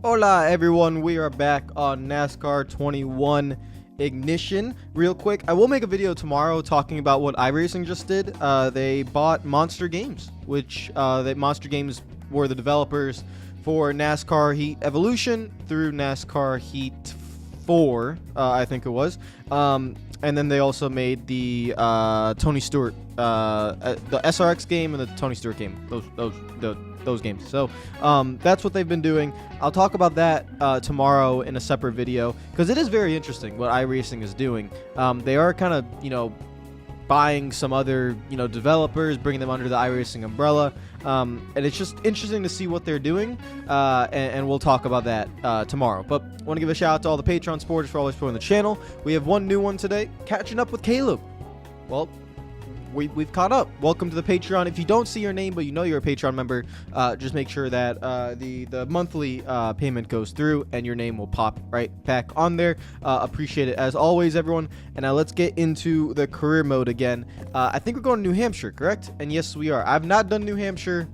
Hola everyone, we are back on NASCAR 21 Ignition. Real quick, I will make a video tomorrow talking about what iRacing just did. They bought Monster Games, which Monster Games were the developers for NASCAR Heat Evolution through NASCAR Heat 4, I think it was. And then they also made the Tony Stewart, the SRX game and the Tony Stewart game. Those games. So that's what they've been doing. I'll talk about that tomorrow in a separate video because it is very interesting what iRacing is doing. They are kind of, buying some other, developers, bringing them under the iRacing umbrella. And it's just interesting to see what they're doing. And we'll talk about that tomorrow. But I want to give a shout out to all the Patreon supporters for always supporting the channel. We have one new one today, catching up with Caleb. Well, we've caught up. Welcome to the Patreon. If you don't see your name but you know you're a Patreon member, just make sure that the monthly payment goes through and your name will pop right back on there. Appreciate it as always, everyone. And now let's get into the career mode again. I think we're going to New Hampshire, correct? And yes, we are. I've not done New Hampshire.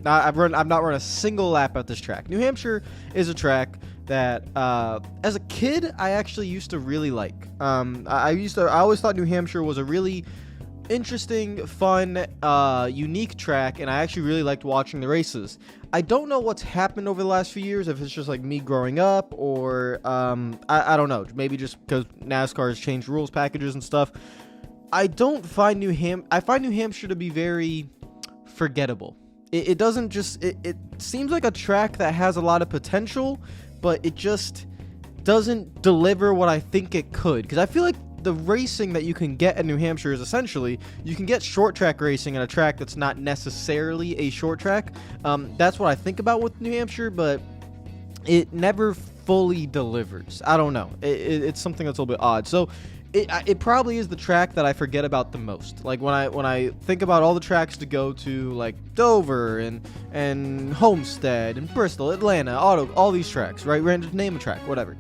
I've not run a single lap at this track. New Hampshire is a track that as a kid I actually used to really like. I always thought New Hampshire was a really interesting, fun, unique track, and I actually really liked watching the races. I don't know what's happened over the last few years, if it's just like me growing up or I don't know, maybe just because NASCAR has changed rules packages and stuff. I find New Hampshire to be very forgettable. It doesn't just it seems like a track that has a lot of potential, but it just doesn't deliver what I think it could, because I feel like the racing that you can get at New Hampshire is essentially you can get short track racing at a track that's not necessarily a short track. That's what I think about with New Hampshire, but it never fully delivers. I don't know. It's something that's a little bit odd. So it probably is the track that I forget about the most. Like when I think about all the tracks to go to, like Dover and Homestead and Bristol, Atlanta, all these tracks, right? Just name a track, whatever.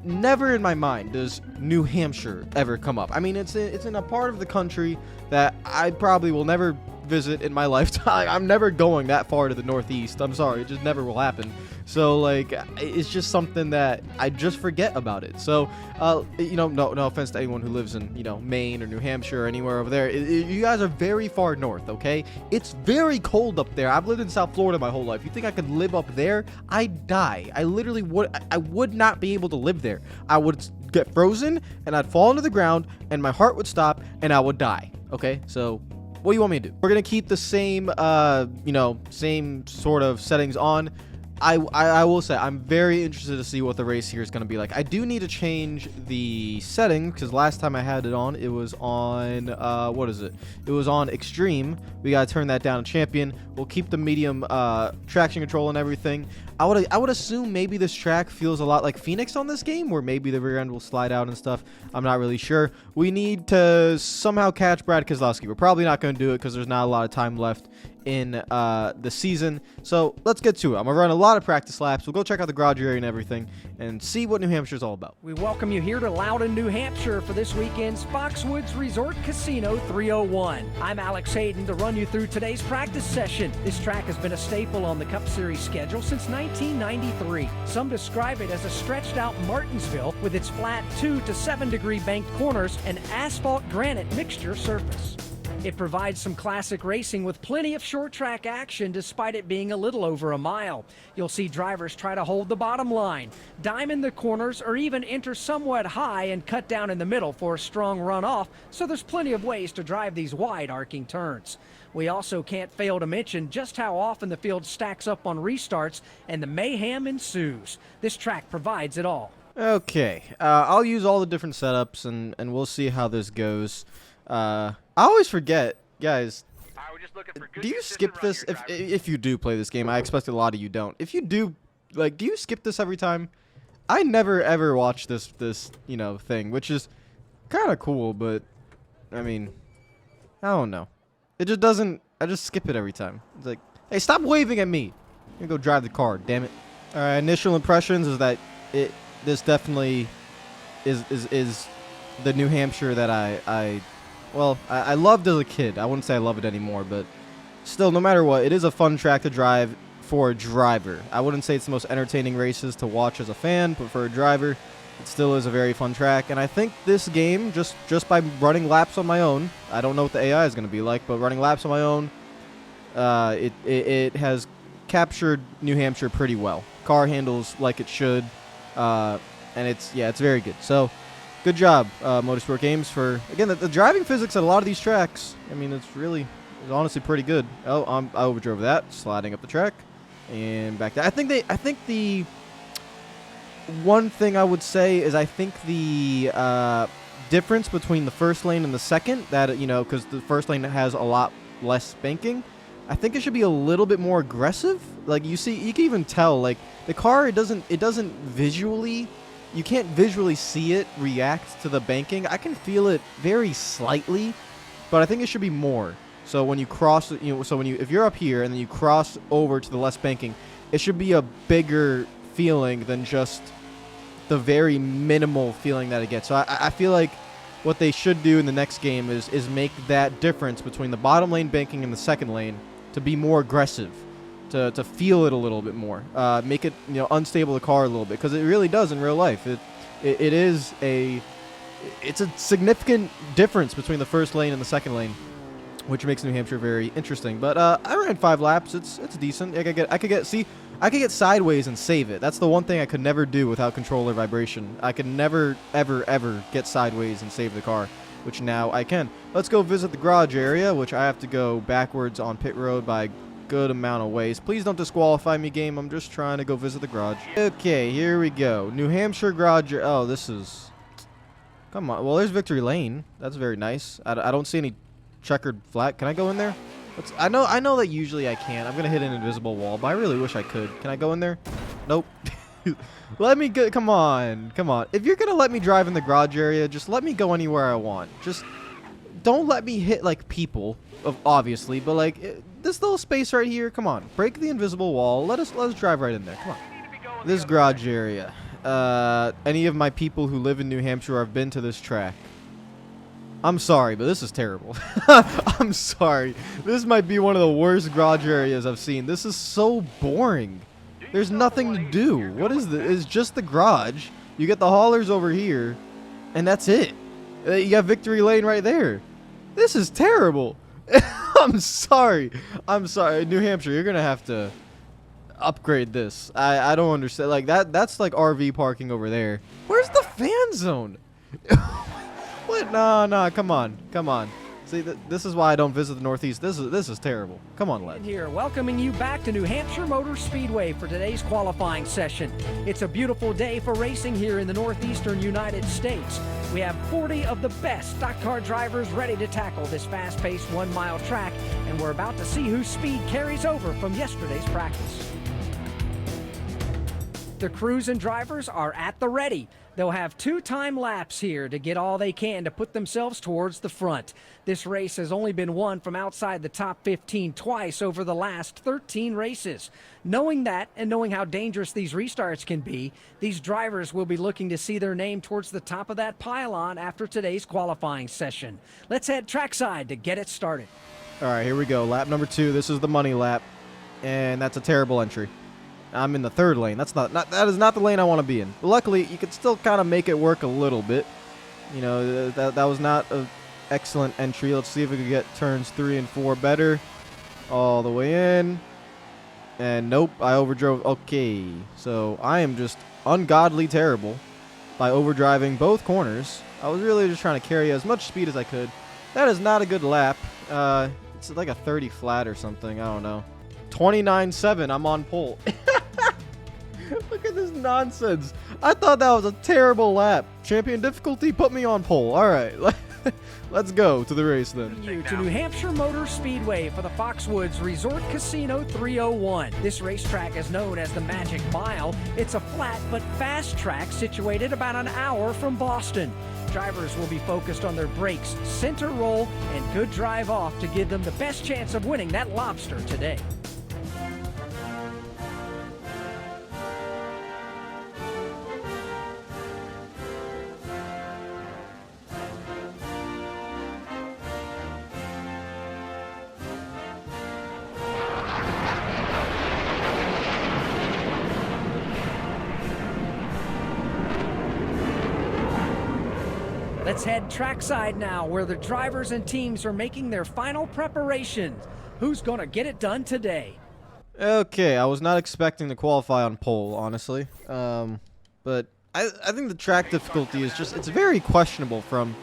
Never in my mind does New Hampshire ever come up. I mean, it's in a part of the country that I probably will never visit in my lifetime. I'm never going that far to the Northeast. I'm sorry, it just never will happen. So like, it's just something that I just forget about it. So no offense to anyone who lives in Maine or New Hampshire or anywhere over there. You guys are very far north, okay? It's very cold up there. I've lived in South Florida my whole life. You think I could live up there? I'd die. I literally would. I would not be able to live there. I would get frozen and I'd fall into the ground and my heart would stop and I would die. Okay, so what do you want me to do? We're gonna keep the same same sort of settings on. I will say I'm very interested to see what the race here is going to be like. I do need to change the setting because last time I had it on, it was on what is it? It was on extreme. We got to turn that down to champion. We'll keep the medium traction control and everything. I would assume maybe this track feels a lot like Phoenix on this game, where maybe the rear end will slide out and stuff. I'm not really sure. We need to somehow catch Brad Keselowski. We're probably not going to do it because there's not a lot of time left in the season. So let's get to it. I'm gonna run a lot of practice laps. We'll go check out the garage area and everything and see what New Hampshire's all about. We welcome you here to Loudon, New Hampshire for this weekend's Foxwoods Resort Casino 301. I'm Alex Hayden to run you through today's practice session. This track has been a staple on the Cup Series schedule since 1993. Some describe it as a stretched out Martinsville with its flat 2 to 7 degree banked corners and asphalt granite mixture surface. It provides some classic racing with plenty of short track action despite it being a little over a mile. You'll see drivers try to hold the bottom line, diamond the corners, or even enter somewhat high and cut down in the middle for a strong runoff, so there's plenty of ways to drive these wide arcing turns. We also can't fail to mention just how often the field stacks up on restarts and the mayhem ensues. This track provides it all. Okay, I'll use all the different setups and we'll see how this goes. I always forget, guys. Do you skip this if you do play this game? I expect a lot of you don't. If you do, like, do you skip this every time? I never ever watch this thing, which is kind of cool, but I mean, I don't know. It just doesn't. I just skip it every time. It's like, hey, stop waving at me. I'm gonna go drive the car. Damn it. All right. Initial impressions is that this definitely is the New Hampshire that I loved as a kid. I wouldn't say I love it anymore, but still, no matter what, it is a fun track to drive. for a driver. I wouldn't say it's the most entertaining races to watch as a fan, but for a driver, it still is a very fun track. And I think this game, just by running laps on my own, I don't know what the AI is going to be like, but running laps on my own, it has captured New Hampshire pretty well. Car handles like it should, and it's very good. So, good job, Motorsport Games, for, again, the driving physics at a lot of these tracks. I mean, it's honestly pretty good. Oh, I overdrove that, sliding up the track, and back there. I think the one thing I would say is I think the difference between the first lane and the second, that, you know, because the first lane has a lot less banking, I think it should be a little bit more aggressive. Like, you can even tell, like, the car, it doesn't visually, you can't visually see it react to the banking. I can feel it very slightly, but I think it should be more. So when you cross, you know, so if you're up here and then you cross over to the less banking, it should be a bigger feeling than just the very minimal feeling that it gets. So I feel like what they should do in the next game is make that difference between the bottom lane banking and the second lane to be more aggressive, to feel it a little bit more, make it, you know, unstable the car a little bit, because it really does in real life. It's a significant difference between the first lane and the second lane, which makes New Hampshire very interesting. But I ran 5 laps. It's decent. I could get sideways and save it. That's the one thing I could never do without controller vibration. I could never ever get sideways and save the car, which now I can. Let's go visit the garage area, which I have to go backwards on pit road by a good amount of ways. Please don't disqualify me, game. I'm just trying to go visit the garage. Okay, here we go. New Hampshire Garage. Oh, this is... Come on. Well, there's Victory Lane. That's very nice. I don't see any checkered flag. Can I go in there? I know that usually I can't. I'm going to hit an invisible wall, but I really wish I could. Can I go in there? Nope. Let me go. Come on. If you're going to let me drive in the garage area, just let me go anywhere I want. Just don't let me hit, like, people, obviously, but, like, this little space right here, come on. Break the invisible wall. Let us drive right in there. Come on. This garage area. Any of my people who live in New Hampshire have been to this track. I'm sorry, but this is terrible. I'm sorry. This might be one of the worst garage areas I've seen. This is so boring. There's nothing to do. What is this? It's just the garage. You get the haulers over here, and that's it. You got Victory Lane right there. This is terrible. I'm sorry. New Hampshire, you're going to have to upgrade this. I don't understand. Like, that's like RV parking over there. Where's the fan zone? What? No, come on. See, this is why I don't visit the Northeast. This is terrible. Come on, lads. Here, welcoming you back to New Hampshire Motor Speedway for today's qualifying session. It's a beautiful day for racing here in the northeastern United States. We have 40 of the best stock car drivers ready to tackle this fast-paced 1-mile track, and we're about to see whose speed carries over from yesterday's practice. The crews and drivers are at the ready. They'll have 2 time laps here to get all they can to put themselves towards the front. This race has only been won from outside the top 15 twice over the last 13 races. Knowing that and knowing how dangerous these restarts can be, these drivers will be looking to see their name towards the top of that pylon after today's qualifying session. Let's head trackside to get it started. All right, here we go. Lap number 2. This is the money lap, and that's a terrible entry. I'm in the 3rd lane. That is not the lane I want to be in. But luckily, you could still kind of make it work a little bit. You know, that was not an excellent entry. Let's see if we can get turns 3 and 4 better. All the way in. And nope, I overdrove. Okay, so I am just ungodly terrible by overdriving both corners. I was really just trying to carry as much speed as I could. That is not a good lap. It's like a 30 flat or something. I don't know. 29.7. I'm on pole. Look at this nonsense. I thought that was a terrible lap. Champion difficulty, put me on pole. All right, let's go to the race then. You to New Hampshire Motor Speedway for the Foxwoods Resort Casino 301. This racetrack is known as the Magic Mile. It's a flat but fast track situated about an hour from Boston. Drivers will be focused on their brakes, center roll, and good drive off to give them the best chance of winning that lobster today. Let's head trackside now, where the drivers and teams are making their final preparations. Who's going to get it done today? Okay, I was not expecting to qualify on pole, honestly. But I think the track difficulty is just, it's very questionable from,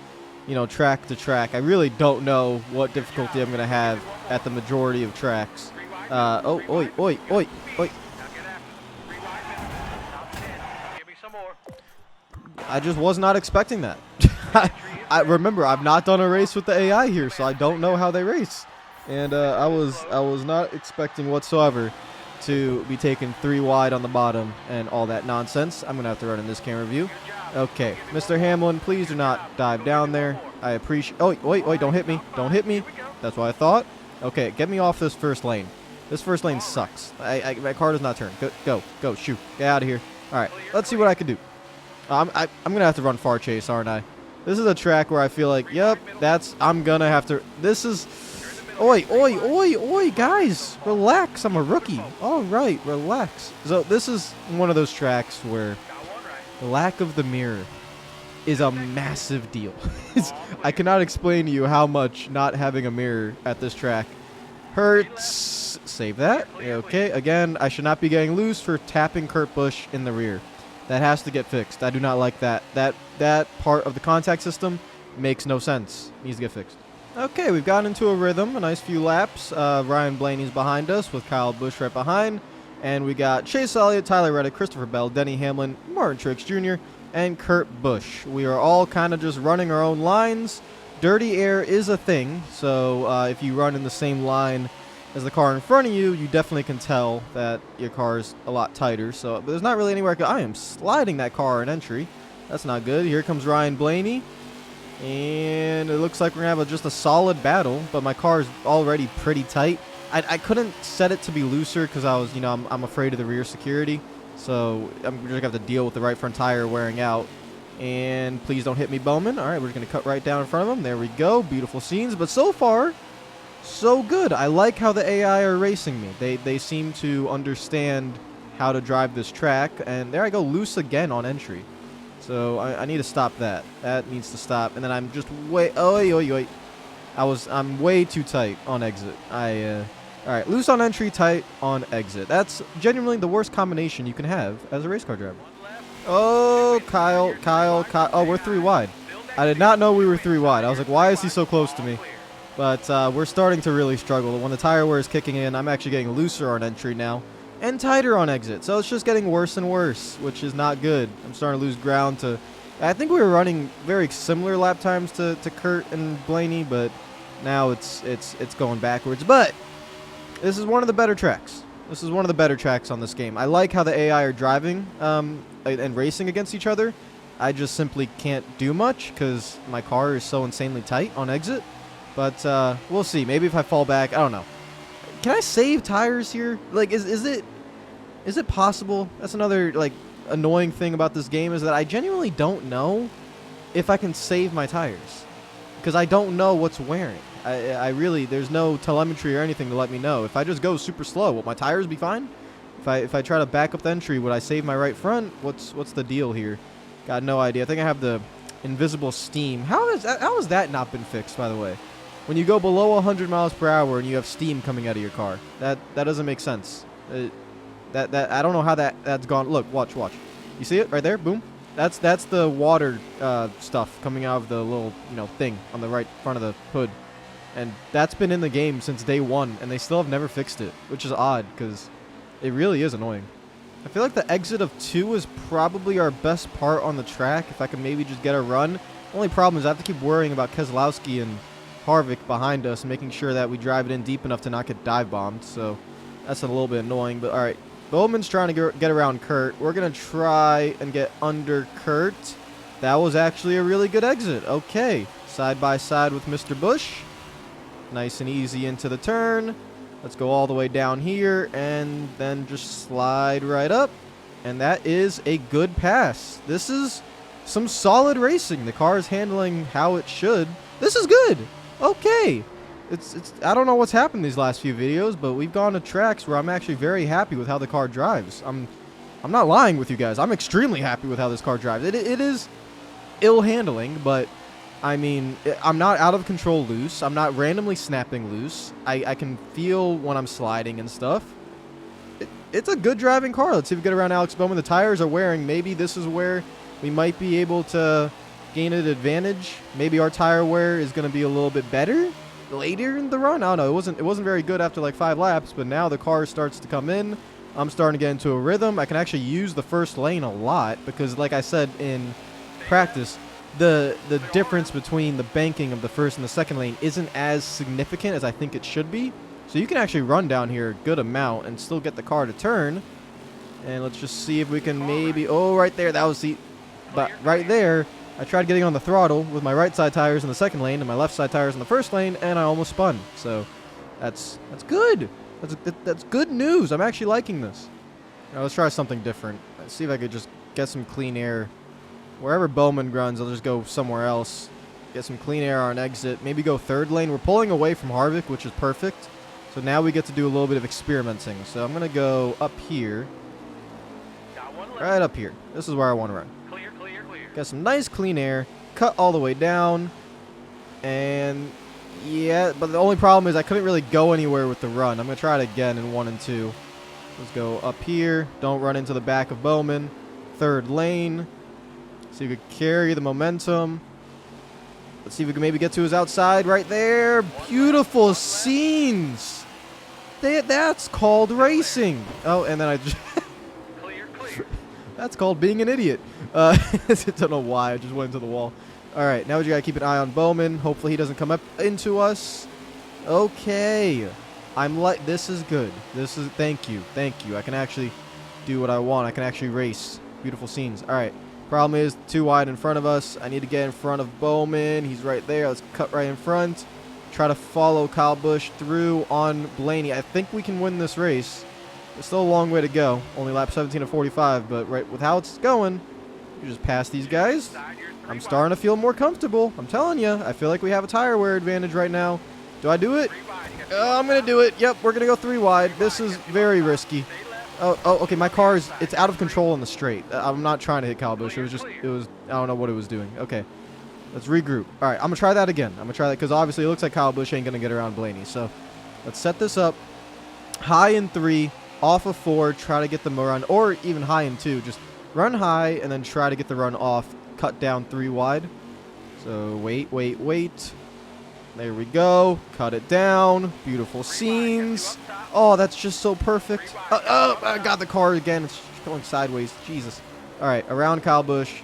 you know, track to track. I really don't know what difficulty I'm going to have at the majority of tracks. Oh, oi, oi, oi, oi. I just was not expecting that. I remember, I've not done a race with the AI here, so I don't know how they race. And I was not expecting whatsoever to be taken 3 wide on the bottom and all that nonsense. I'm going to have to run in this camera view. Okay, Mr. Hamlin, please do not dive down there. I appreciate... Oh, wait, don't hit me. Don't hit me. That's what I thought. Okay, get me off this first lane. This first lane sucks. My car does not turn. Go, shoot. Get out of here. All right, let's see what I can do. I'm going to have to run far chase, aren't I? This is a track where I feel like, yep, I'm going to have to... This is... Oi, guys, relax. I'm a rookie. All right, relax. So this is one of those tracks where the lack of the mirror is a massive deal. I cannot explain to you how much not having a mirror at this track hurts. Save that. Okay, again, I should not be getting loose for tapping Kurt Busch in the rear. That has to get fixed. I do not like that. That part of the contact system makes no sense. Needs to get fixed. Okay, we've gotten into a rhythm, a nice few laps. Ryan Blaney's behind us with Kyle Busch right behind. And we got Chase Elliott, Tyler Reddick, Christopher Bell, Denny Hamlin, Martin Truex Jr., and Kurt Busch. We are all kind of just running our own lines. Dirty air is a thing, so if you run in the same line as the car in front of you, you definitely can tell that your car is a lot tighter. So but there's not really anywhere I am sliding that car in entry. That's not good. Here comes Ryan Blaney. And it looks like we're going to have just a solid battle, but my car is already pretty tight. I couldn't set it to be looser because I was, you know, I'm afraid of the rear security. So I'm just going to have to deal with the right front tire wearing out. And please don't hit me, Bowman. All right, we're just going to cut right down in front of him. There we go. Beautiful scenes. But so far, so good. I like how the AI are racing me. They seem to understand how to drive this track. And there I go, loose again on entry. So I need to stop that. That needs to stop. And then I'm just I'm way too tight on exit. All right, loose on entry, tight on exit. That's genuinely the worst combination you can have as a race car driver. Oh, Kyle. Oh, we're 3 wide. I did not know we were 3 wide. I was like, why is he so close to me? But we're starting to really struggle. When the tire wear is kicking in, I'm actually getting looser on entry now. And tighter on exit. So it's just getting worse and worse, which is not good. I'm starting to lose ground to... I think we were running very similar lap times to Kurt and Blaney, but now it's going backwards. But this is one of the better tracks. This is one of the better tracks on this game. I like how the AI are driving and racing against each other. I just simply can't do much because my car is so insanely tight on exit. But we'll see. Maybe if I fall back, I don't know. Can I save tires here? Like, is it possible? That's another, like, annoying thing about this game is that I genuinely don't know if I can save my tires. Because I don't know what's wearing. I really, there's no telemetry or anything to let me know. If I just go super slow, will my tires be fine? If I try to back up the entry, would I save my right front? What's the deal here? Got no idea. I think I have the invisible steam. How has that not been fixed, by the way? When you go below 100 miles per hour and you have steam coming out of your car, that doesn't make sense. That I don't know how that's gone. Look, watch. You see it right there? Boom. That's the water stuff coming out of the little thing on the right front of the hood, and that's been in the game since day 1, and they still have never fixed it, which is odd because it really is annoying. I feel like the exit of 2 is probably our best part on the track. If I can maybe just get a run. Only problem is I have to keep worrying about Keselowski and Harvick behind us, making sure that we drive it in deep enough to not get dive bombed. So that's a little bit annoying. But all right, Bowman's trying to get around Kurt. We're gonna try and get under Kurt. That was actually a really good exit. Okay, side by side with Mr. Busch. Nice and easy into the turn. Let's go all the way down here and then just slide right up. And that is a good pass. This is some solid racing. The car is handling how it should. This is good. Okay. I don't know what's happened these last few videos, but we've gone to tracks where I'm actually very happy with how the car drives. I'm not lying with you guys. I'm extremely happy with how this car drives. It is ill handling, but I mean, I'm not out of control loose. I'm not randomly snapping loose. I can feel when I'm sliding and stuff. It's a good driving car. Let's see if we get around Alex Bowman. The tires are wearing. Maybe this is where we might be able to gain an advantage. Maybe our tire wear is going to be a little bit better later in the run. I don't know. It wasn't very good after like 5 laps, but now the car starts to come in. I'm starting to get into a rhythm. I can actually use the first lane a lot because, like I said in practice, the difference between the banking of the first and the second lane isn't as significant as I think it should be. So you can actually run down here a good amount and still get the car to turn. And let's just see if we can maybe... Oh, right there. That was the... But right there, I tried getting on the throttle with my right side tires in the second lane and my left side tires in the first lane, and I almost spun. So that's good. That's good news. I'm actually liking this. Now let's try something different. Let's see if I could just get some clean air. Wherever Bowman runs, I'll just go somewhere else. Get some clean air on exit. Maybe go third lane. We're pulling away from Harvick, which is perfect. So now we get to do a little bit of experimenting. So I'm going to go up here. Right up here. This is where I want to run. Clear. Got some nice clean air. Cut all the way down. And yeah, but the only problem is I couldn't really go anywhere with the run. I'm going to try it again in 1 and 2. Let's go up here. Don't run into the back of Bowman. Third lane. See if we could carry the momentum. Let's see if we can maybe get to his outside right there. Beautiful scenes. That's called racing. Oh, and then I just... Clear. That's called being an idiot. I don't know why. I just went into the wall. All right, now we got to keep an eye on Bowman. Hopefully he doesn't come up into us. Okay. I'm like, this is good. This is, thank you. I can actually do what I want. I can actually race. Beautiful scenes. All right. Problem is, too wide in front of us. I need to get in front of Bowman. He's right there. Let's cut right in front. Try to follow Kyle Busch through on Blaney. I think we can win this race. There's still a long way to go. Only lap 17 of 45, but right with how it's going, you just pass these guys. I'm starting to feel more comfortable. I'm telling you, I feel like we have a tire wear advantage right now. Do I do it? I'm going to do it. Yep, we're going to go 3 wide. This is very risky. Oh, okay, my car is, it's out of control in the straight. I'm not trying to hit Kyle Busch. I don't know what it was doing. Okay, let's regroup. All right, I'm going to try that again. I'm going to try that because obviously it looks like Kyle Busch ain't going to get around Blaney. So let's set this up. High in 3, off of 4, try to get the run, or even high in 2. Just run high and then try to get the run off, cut down 3 wide. So wait. There we go. Cut it down. Beautiful scenes. Oh, that's just so perfect. I got the car again. It's going sideways. Jesus. All right, around Kyle Busch.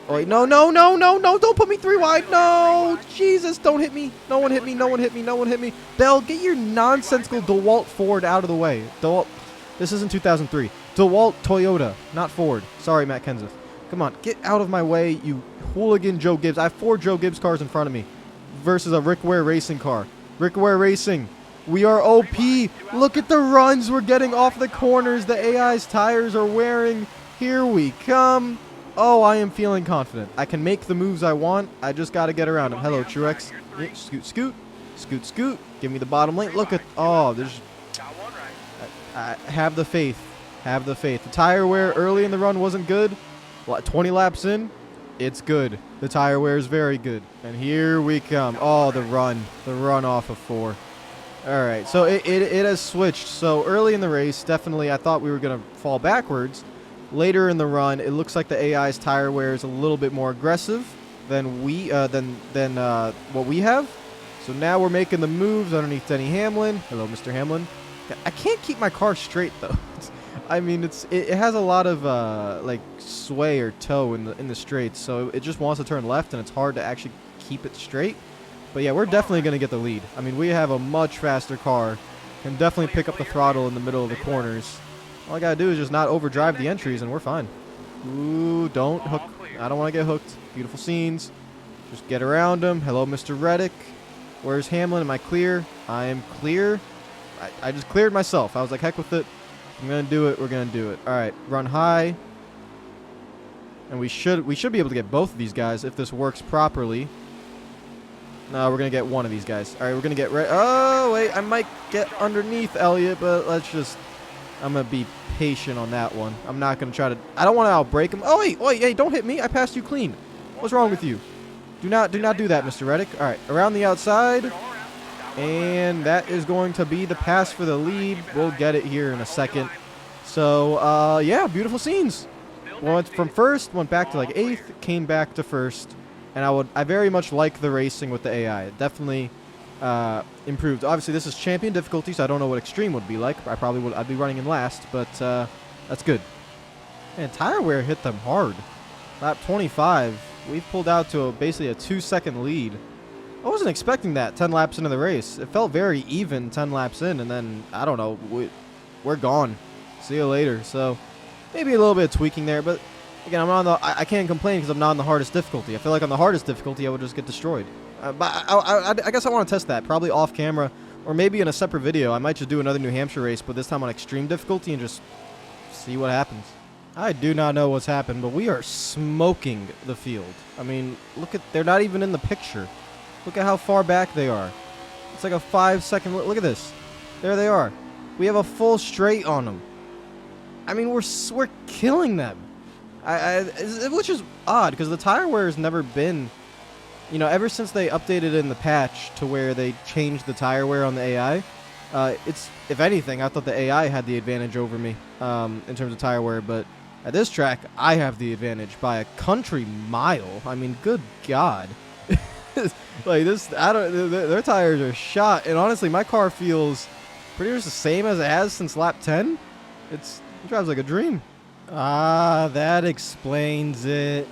Oh, wait, no. Don't put me 3 wide. No. Jesus, don't hit me. No one hit me. Bell, get your nonsensical DeWalt Ford out of the way. DeWalt. This isn't 2003. DeWalt Toyota, not Ford. Sorry, Matt Kenseth. Come on, get out of my way, you hooligan Joe Gibbs. I have 4 Joe Gibbs cars in front of me versus a Rick Ware Racing car. Rick Ware Racing. We are OP. Look at the runs we're getting off the corners. The AI's tires are wearing. Here we come. Oh, I am feeling confident. I can make the moves I want. I just got to get around him. Hello, Truex. Scoot. Give me the bottom lane. Look at... Oh, there's... Have the faith. The tire wear early in the run wasn't good. 20 laps in, it's good. The tire wear is very good. And here we come. Oh, the run off of 4. All right, so it has switched. So early in the race, definitely I thought we were going to fall backwards. Later in the run, it looks like the AI's tire wear is a little bit more aggressive than what we have. So now we're making the moves underneath Denny Hamlin. Hello, Mr. Hamlin. I can't keep my car straight though. I mean, it has a lot of like sway or toe in the straights, so it just wants to turn left, and it's hard to actually keep it straight. But yeah, we're definitely going to get the lead. I mean, we have a much faster car, can definitely pick up the throttle in the middle of the corners. All I got to do is just not overdrive the entries, and we're fine. Ooh, don't hook. I don't want to get hooked. Beautiful scenes. Just get around him. Hello, Mr. Reddick. Where's Hamlin? Am I clear? I am clear. I just cleared myself. I was like, heck with it. I'm going to do it. We're going to do it. All right, run high. And we should be able to get both of these guys if this works properly. No, we're going to get one of these guys. All right, we're going to get right. Oh, wait, I might get underneath Elliott, but let's just... I'm going to be patient on that one. I'm not going to try to... I don't want to outbrake him. Oh, wait, hey, don't hit me. I passed you clean. What's wrong with you? Do not do that, Mr. Reddick. All right, around the outside. And that is going to be the pass for the lead. We'll get it here in a second. So, yeah, beautiful scenes. Went from first, went back to like 8th, came back to first. And I very much like the racing with the AI. It definitely improved. Obviously, this is champion difficulty, so I don't know what extreme would be like. I'd be running in last, but that's good. And tire wear hit them hard. Lap 25, we've pulled out to basically a 2-second lead. I wasn't expecting that 10 laps into the race. It felt very even 10 laps in, and then, I don't know, we're gone. See you later. So, maybe a little bit of tweaking there, but again, I can't complain because I'm not on the hardest difficulty. I feel like on the hardest difficulty, I would just get destroyed. But I guess I want to test that, probably off camera, or maybe in a separate video. I might just do another New Hampshire race, but this time on extreme difficulty and just see what happens. I do not know what's happened, but we are smoking the field. I mean, they're not even in the picture. Look at how far back they are. It's like a 5-second. Look at this. There they are. We have a full straight on them. I mean, we're killing them. Which is odd because the tire wear has never been, ever since they updated in the patch to where they changed the tire wear on the AI. If anything, I thought the AI had the advantage over me in terms of tire wear, but at this track, I have the advantage by a country mile. I mean, good God. Like this, their tires are shot, and honestly, my car feels pretty much the same as it has since lap 10. It drives like a dream. Ah, that explains it.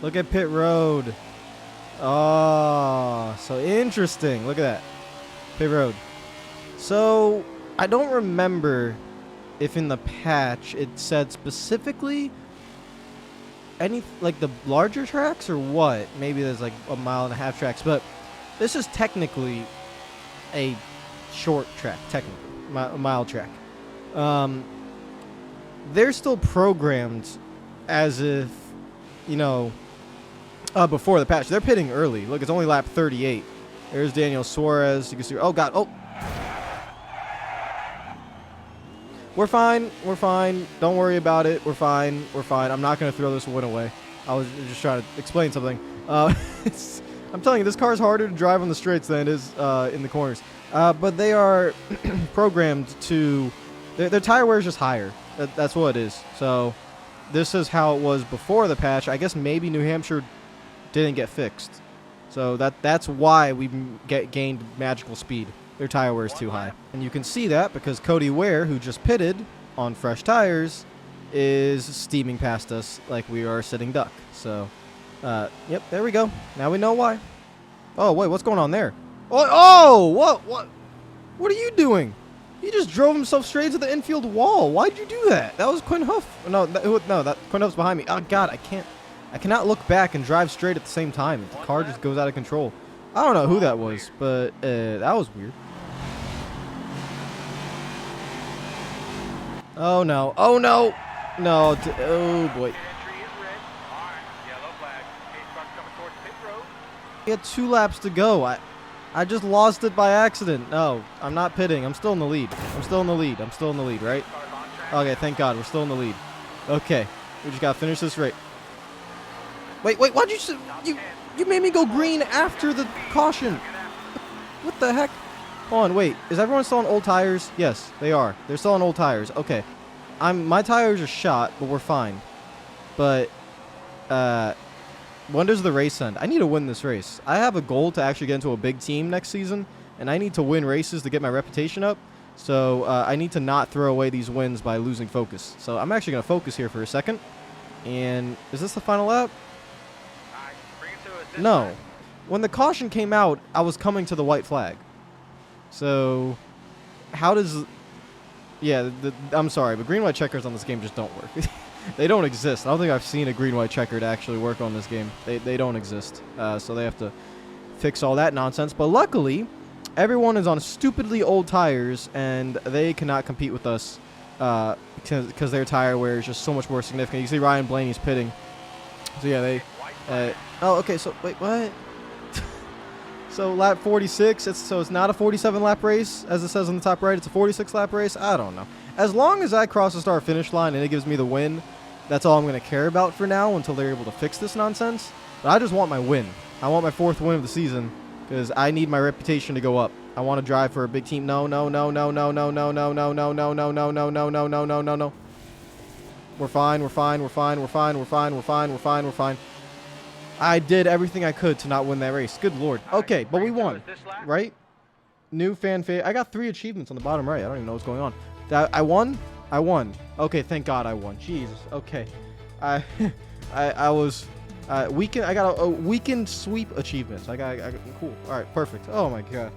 Look at pit road. Oh, so interesting. Look at that. Pit road. So, I don't remember if in the patch it said specifically like the larger tracks or what. Maybe there's like 1.5 tracks, but this is technically a short track, technically, a mile track. They're still programmed as if, before the patch. They're pitting early. Look, it's only lap 38. There's Daniel Suarez. You can see, oh God, oh. We're fine. We're fine. Don't worry about it. We're fine. We're fine. I'm not going to throw this win away. I was just trying to explain something. I'm telling you, this car is harder to drive on the straights than it is in the corners. But they are programmed to... Their tire wear is just higher. That's what it is. So this is how it was before the patch. I guess maybe New Hampshire didn't get fixed. So that's why we gained magical speed. Their tire wear is too high. And you can see that because Cody Ware, who just pitted on fresh tires, is steaming past us like we are a sitting duck. So, yep, there we go. Now we know why. Oh, wait, what's going on there? Oh, what are you doing? He just drove himself straight to the infield wall. Why'd you do that? That was Quinn Huff. No, Quinn Huff's behind me. Oh, God, I cannot look back and drive straight at the same time. The car just goes out of control. I don't know who that was, but that was weird. Oh, no. Oh, no. No. Oh, boy. We had 2 laps to go. I just lost it by accident. No, I'm not pitting. I'm still in the lead. I'm still in the lead, right? Okay, thank God. We're still in the lead. Okay. We just got to finish this race. Wait, why'd you made me go green after the caution. What the heck? Hold on, wait. Is everyone still on old tires? Yes, they are. They're still on old tires. Okay. My tires are shot, but we're fine. But, when does the race end? I need to win this race. I have a goal to actually get into a big team next season, and I need to win races to get my reputation up. So, I need to not throw away these wins by losing focus. So, I'm actually going to focus here for a second. And, is this the final lap? No. When the caution came out, I was coming to the white flag. So, how does... Yeah, I'm sorry, but green-white checkers on this game just don't work. They don't exist. I don't think I've seen a green-white checker to actually work on this game. They don't exist. So they have to fix all that nonsense. But luckily, everyone is on stupidly old tires, and they cannot compete with us because their tire wear is just so much more significant. You see Ryan Blaney's pitting. So yeah, they... oh, okay, so, wait, what? So lap 46, it's not a 47-lap race, as it says on the top right. It's a 46-lap race. I don't know. As long as I cross the start-finish line and it gives me the win, that's all I'm going to care about for now until they're able to fix this nonsense. But I just want my win. I want my 4th win of the season because I need my reputation to go up. I want to drive for a big team. No. We're fine. I did everything I could to not win that race. Good Lord. Okay, but we won, right? New fan favorite. I got 3 achievements on the bottom right. I don't even know what's going on. I won? I won. Okay, thank God I won. Jesus. Okay. I was weekend. I got a weekend sweep achievements. I got cool. All right, perfect. Oh my God.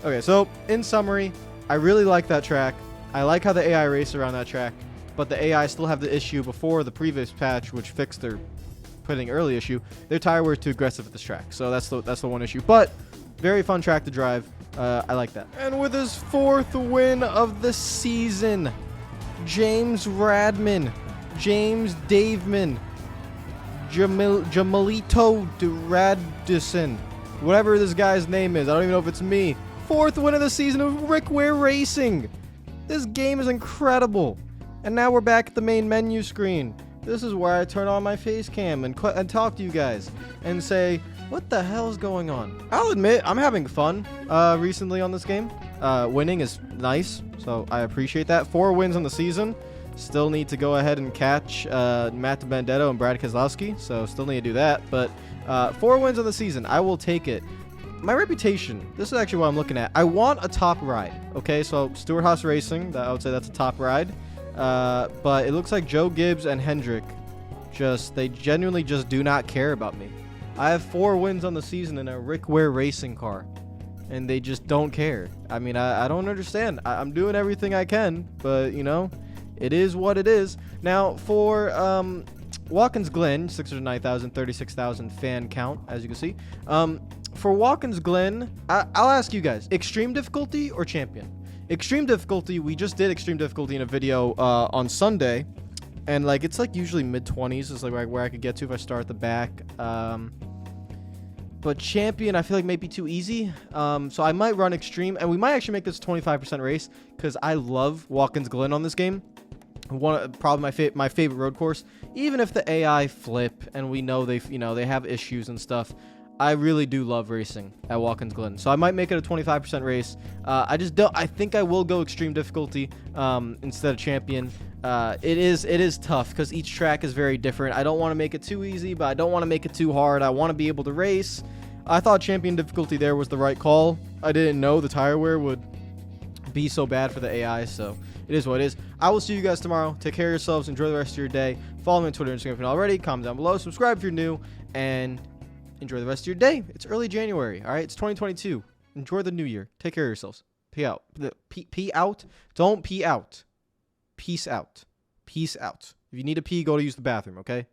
Okay, so in summary, I really like that track. I like how the AI race around that track, but the AI still have the issue before the previous patch, which fixed their putting early issue. Their tire wear is too aggressive at this track, so that's the one issue. But very fun track to drive. I like that. And with his 4th win of the season, James Radman, James Daveman, Jamalito Radisson, whatever this guy's name is. I don't even know if it's me. 4th win of the season of Rick Ware Racing. This game is incredible. And now we're back at the main menu screen. This is where I turn on my face cam and talk to you guys and say, what the hell's going on? I'll admit, I'm having fun recently on this game. Winning is nice, so I appreciate that. 4 wins on the season. Still need to go ahead and catch Matt DiBenedetto and Brad Keselowski, so still need to do that. But 4 wins on the season, I will take it. My reputation, this is actually what I'm looking at. I want a top ride, okay? So Stewart Haas Racing, I would say that's a top ride. But it looks like Joe Gibbs and Hendrick they genuinely just do not care about me. I have 4 wins on the season in a Rick Ware Racing car, and they just don't care. I mean, I don't understand. I'm doing everything I can, but, you know, it is what it is. Now, for Watkins Glenn, 609,000, 36,000 fan count, as you can see. For Watkins Glenn, I'll ask you guys, extreme difficulty or champion? Extreme difficulty, we just did extreme difficulty in a video on Sunday, and like it's like usually mid-20s is like where I could get to if I start at the back. But champion, I feel like may be too easy, so I might run extreme, and we might actually make this a 25% race because I love Watkins Glen on this game. Probably my favorite road course. Even if the AI flip and we know they have issues and stuff, I really do love racing at Watkins Glen. So I might make it a 25% race. I think I will go extreme difficulty instead of champion. It is tough because each track is very different. I don't want to make it too easy, but I don't want to make it too hard. I want to be able to race. I thought champion difficulty there was the right call. I didn't know the tire wear would be so bad for the AI, so it is what it is. I will see you guys tomorrow. Take care of yourselves. Enjoy the rest of your day. Follow me on Twitter and Instagram if you're not already. Comment down below. Subscribe if you're new. And enjoy the rest of your day. It's early January. All right. It's 2022. Enjoy the new year. Take care of yourselves. Pee out. Pee out. Don't pee out. Peace out. Peace out. If you need to pee, go to use the bathroom. Okay.